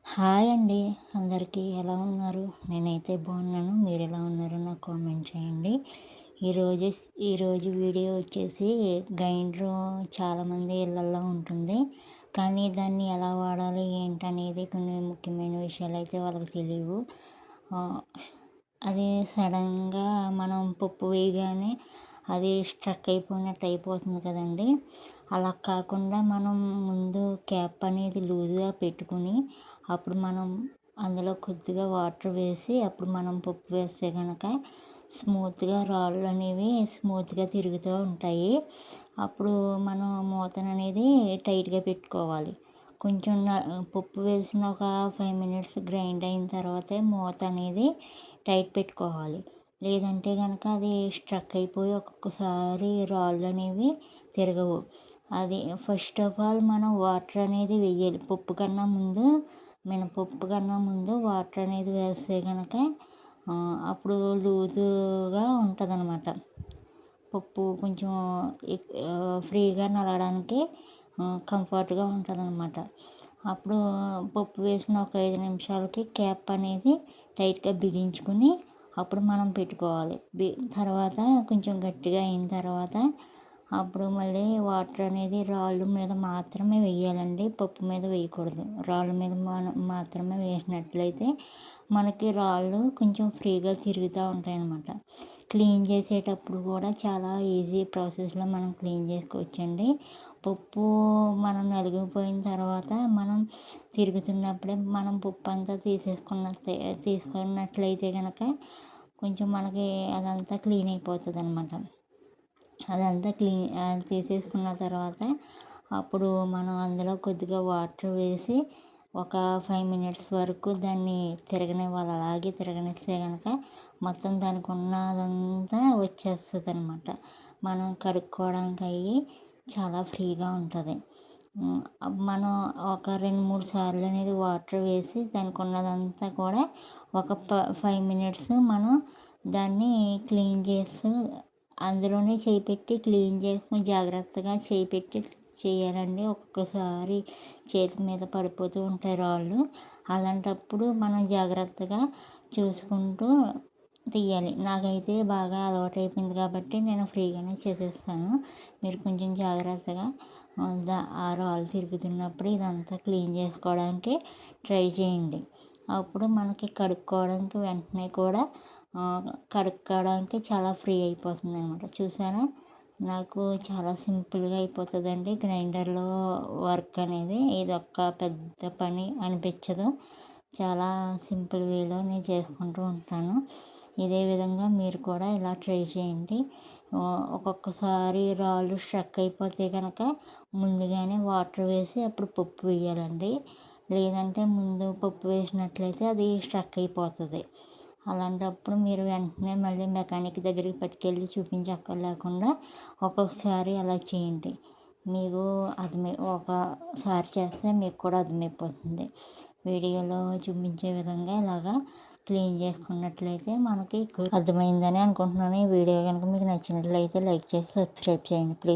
Hi అండి. అందరికీ ఎలా ఉన్నారు? నేనైతే బాగున్నాను. మీరెలా ఉన్నారో నాకు కామెంట్ చేయండి. ఈరోజు ఈరోజు వీడియో వచ్చేసి గ్రైండరు చాలామంది ఇళ్ళల్లో ఉంటుంది. కానీ దాన్ని ఎలా వాడాలి ఏంటనేది కొన్ని ముఖ్యమైన విషయాలైతే వాళ్ళకి తెలియవు. ఆహ్, అది సడన్‌గా మనం పప్పు వేయగానే అది స్ట్రక్ అయిపోయినట్టు అయిపోతుంది కదండీ! అలా కాకుండా మనం ముందు క్యాప్ అనేది లూజ్‌గా పెట్టుకుని, అప్పుడు మనం అందులో కొద్దిగా వాటర్ వేసి, అప్పుడు మనం పప్పు వేస్తే గనక స్మూత్‌గా రాళ్ళనేవి స్మూత్‌గా తిరుగుతూ ఉంటాయి. అప్పుడు మనం మూతననేది టైట్‌గా పెట్టుకోవాలి. కొంచెం పప్పు వేసిన ఒక 5 మినిట్స్ గ్రైండ్ అయిన తర్వాతే మూత అనేది టైట్ పెట్టుకోవాలి. లేదంటే గనక అది స్ట్రక్ అయిపోయి ఒక్కొక్కసారి రాళ్ళనేవి తిరగవు. అది ఫస్ట్ ఆఫ్ ఆల్ మనం వాటర్ అనేది వెయ్యాలి. పప్పు కన్నా ముందు మినపప్పు కన్నా ముందు వాటర్ అనేది వేస్తే గనక అప్పుడు లూజుగా ఉంటదనమాట. పప్పు కొంచెం ఫ్రీగా నలగడానికి కంఫర్ట్‌గా ఉంటదనమాట. అప్పుడు పప్పు వేసిన ఒక 5 నిమిషాలకి క్యాప్ అనేది టైట్‌గా బిగించుకొని అప్పుడు మనం పెట్టుకోవాలి. తర్వాత కొంచెం గట్టిగా అయిన తర్వాత అప్పుడు మళ్ళీ వాటర్ అనేది రాళ్ళు మీద మాత్రమే వేయాలండి. పప్పు మీద వేయకూడదు. రాళ్ళ మీద మాత్రమే వేసినట్లయితే మనకి రాళ్ళు కొంచెం ఫ్రీగా తిరుగుతూ ఉంటాయన్నమాట. క్లీన్ చేసేటప్పుడు కూడా చాలా ఈజీ ప్రాసెస్‌లో మనం క్లీన్ చేసుకోవచ్చండి. పప్పు మనం నలిగిపోయిన తర్వాత మనం తిరుగుతున్నప్పుడే మనం పప్పు అంతా తీసుకున్నట్లయితే గనక కొంచెం మనకి అదంతా క్లీన్ అయిపోతుందనమాట. అదంతా తీసేసుకున్న తర్వాత అప్పుడు మనం అందులో కొద్దిగా వాటర్ వేసి ఒక 5 మినిట్స్ వరకు దాన్ని తిరగనివ్వాలి. అలాగే తిరగనిస్తే గనక మొత్తం దానికి ఉన్నదంతా వచ్చేస్తదనమాట. మనం కడుక్కోవడానికి అయ్యి చాలా ఫ్రీగా ఉంటది. మనం ఒక 2, 3 సార్లు అనేది వాటర్ వేసి దానికి ఉన్నదంతా కూడా ఒక 5 మినిట్స్ మనం దాన్ని క్లీన్ చేస్తూ అందులోనే చేయి పెట్టి క్లీన్ చేసుకొని జాగ్రత్తగా చేయి పెట్టి చేయాలండి. ఒక్కొక్కసారి చేతి మీద పడిపోతూ ఉంటాయి రాళ్ళు. అలాంటప్పుడు మనం జాగ్రత్తగా చూసుకుంటూ తీయాలి. నాకైతే బాగా అలవాటైపోయింది కాబట్టి నేను ఫ్రీగానే చేసేస్తాను. మీరు కొంచెం జాగ్రత్తగా ఆ రాళ్ళు తిరుగుతున్నప్పుడు ఇదంతా క్లీన్ చేసుకోవడానికి ట్రై చేయండి. అప్పుడు మనకి కడుక్కోవడానికి వెంటనే కూడా కడుక్కోవడానికి చాలా ఫ్రీ అయిపోతుందనమాట. చూసారా? నాకు చాలా సింపుల్‌గా అయిపోతుందండి గ్రైండర్‌లో వర్క్ అనేది. ఇదొక్క పెద్ద పని అనిపించదు. చాలా సింపుల్ వేలో నేను చేసుకుంటూ ఉంటాను. ఇదే విధంగా మీరు కూడా ఇలా ట్రై చేయండి. ఒక్కొక్కసారి రాళ్ళు స్ట్రక్ అయిపోతే కనుక ముందుగానే వాటర్ వేసి అప్పుడు పప్పు వేయాలండి. లేదంటే ముందు పప్పు వేసినట్లయితే అది స్ట్రక్ అయిపోతుంది. అలాంటప్పుడు మీరు వెంటనే మళ్ళీ మెకానిక్ దగ్గరికి పట్టుకెళ్ళి చూపించక్కర్లేకుండా ఒక్కొక్కసారి అలా చేయండి. మీకు ఒకసారి చేస్తే మీకు కూడా అర్థమైపోతుంది. వీడియోలో చూపించే విధంగా ఇలాగా క్లీన్ చేసుకున్నట్లయితే మనకి అర్థమైందని అనుకుంటున్నాను. ఈ వీడియో కనుక మీకు నచ్చినట్లయితే లైక్ చేసి సబ్స్క్రైబ్ చేయండి ప్లీజ్.